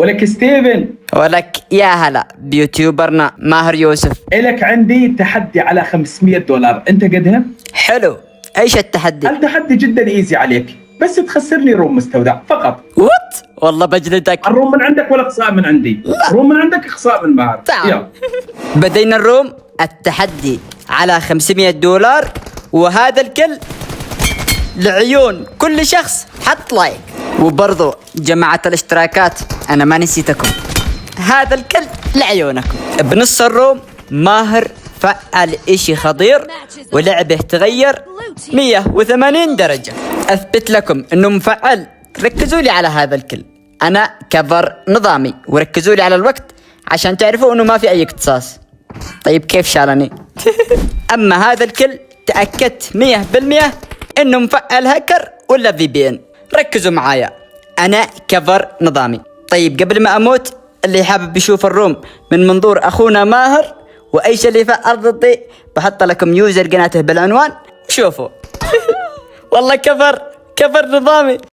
ولك ستيفن. ولك يا هلا بيوتيوبرنا ماهر يوسف. إلك عندي تحدي على $500، أنت قدها؟ حلو، ايش التحدي؟ التحدي جدا إيزي عليك، بس تخسرني روم مستودع فقط. وات؟ والله بجلدك. الروم من عندك ولا إقصاء من عندي؟ روم من عندك إقصاء من ماهر. تعال. بدينا الروم. التحدي على $500، وهذا الكل لعيون كل شخص حط لايك، وبرضو جماعة الاشتراكات أنا ما نسيتكم، هذا الكل لعيونكم. بنص الروم ماهر فعل إشي خطير ولعبه تغير 180 درجة. أثبت لكم إنه مفعل. ركزوا لي على هذا الكل، أنا كفر نظامي، وركزوا لي على الوقت عشان تعرفوا إنه ما في أي اقتصاص. طيب كيف شالني؟ أما هذا الكل تأكدت 100% إنه مفعل هاكر ولا VPN. ركزوا معايا، أنا كفر نظامي. طيب قبل ما أموت، اللي حابب يشوف الروم من منظور أخونا ماهر وأيش اللي فعل ضدي، بحط لكم يوزر قناته بالعنوان، شوفوا. والله كفر نظامي.